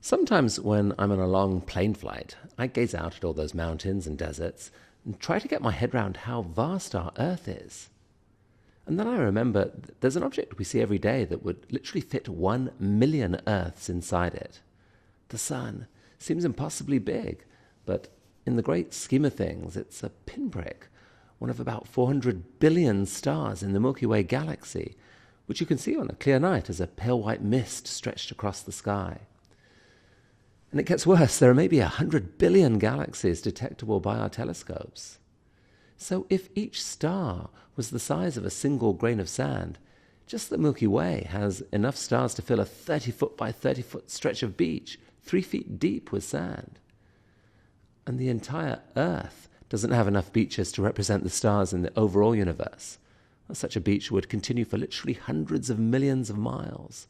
Sometimes when I'm on a long plane flight, I gaze out at all those mountains and deserts and try to get my head round how vast our Earth is. And then I remember there's an object we see every day that would literally fit 1,000,000 Earths inside it. The sun seems impossibly big, but in the great scheme of things, it's a pinprick, one of about 400 billion stars in the Milky Way galaxy, which you can see on a clear night as a pale white mist stretched across the sky. And it gets worse. There are maybe 100 billion galaxies detectable by our telescopes. So if each star was the size of a single grain of sand, just the Milky Way has enough stars to fill a 30-foot by 30-foot stretch of beach, 3 feet deep with sand. And the entire Earth doesn't have enough beaches to represent the stars in the overall universe. Such a beach would continue for literally hundreds of millions of miles.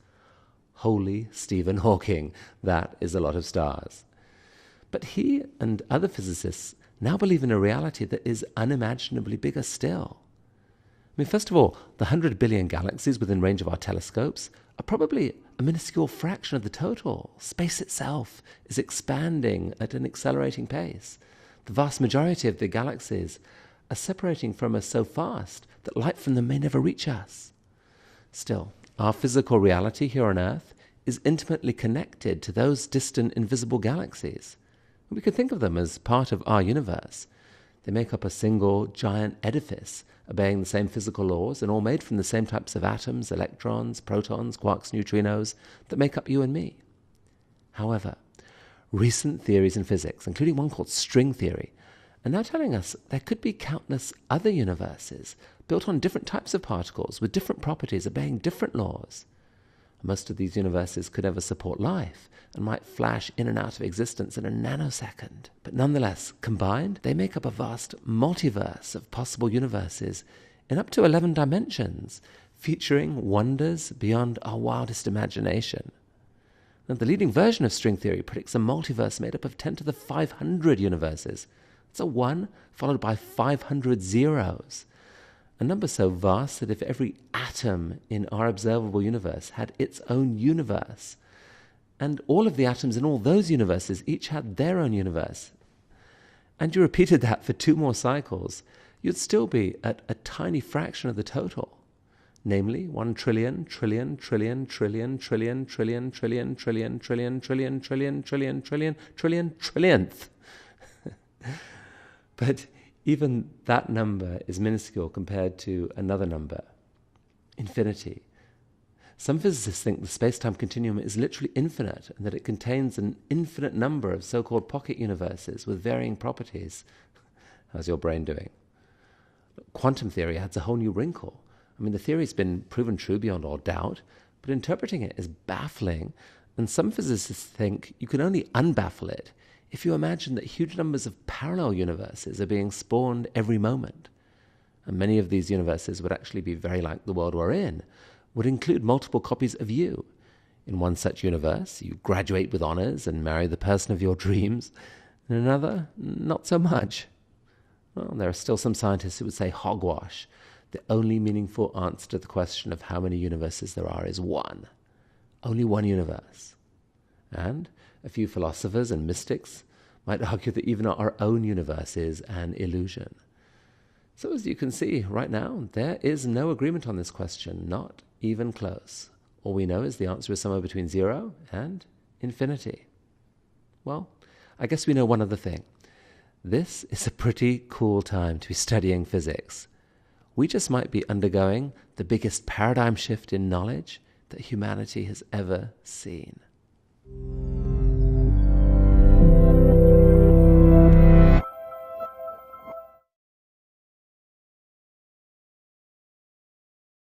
Holy Stephen Hawking, that is a lot of stars. But he and other physicists now believe in a reality that is unimaginably bigger still. I mean, first of all, the 100 billion galaxies within range of our telescopes are probably a minuscule fraction of the total. Space itself is expanding at an accelerating pace. The vast majority of the galaxies are separating from us so fast that light from them may never reach us. Still, our physical reality here on Earth is intimately connected to those distant invisible galaxies. We can think of them as part of our universe. They make up a single giant edifice, obeying the same physical laws and all made from the same types of atoms, electrons, protons, quarks, neutrinos that make up you and me. However, recent theories in physics, including one called string theory, are now telling us there could be countless other universes built on different types of particles with different properties, obeying different laws. Most of these universes could never support life and might flash in and out of existence in a nanosecond. But nonetheless, combined, they make up a vast multiverse of possible universes in up to 11 dimensions, featuring wonders beyond our wildest imagination. Now, the leading version of string theory predicts a multiverse made up of 10 to the 500 universes. It's a 1 followed by 500 zeros. A number so vast that if every atom in our observable universe had its own universe, and all of the atoms in all those universes each had their own universe, and you repeated that for 2 more cycles, you'd still be at a tiny fraction of the total. Namely, 1 trillion, trillion, trillion, trillion, trillion, trillion, trillion, trillion, trillion, trillion, trillion, trillion, trillion, trillion, trillionth. But even that number is minuscule compared to another number, infinity. Some physicists think the space-time continuum is literally infinite and that it contains an infinite number of so-called pocket universes with varying properties. How's your brain doing? Quantum theory adds a whole new wrinkle. I mean, the theory's been proven true beyond all doubt, but interpreting it is baffling, and some physicists think you can only unbaffle it if you imagine that huge numbers of parallel universes are being spawned every moment. And many of these universes would actually be very like the world we're in, would include multiple copies of you. In one such universe, you graduate with honors and marry the person of your dreams. In another, not so much. Well, there are still some scientists who would say hogwash. The only meaningful answer to the question of how many universes there are is one. Only one universe. And a few philosophers and mystics might argue that even our own universe is an illusion. So as you can see right now, there is no agreement on this question, not even close. All we know is the answer is somewhere between 0 and infinity. Well, I guess we know one other thing. This is a pretty cool time to be studying physics. We just might be undergoing the biggest paradigm shift in knowledge that humanity has ever seen.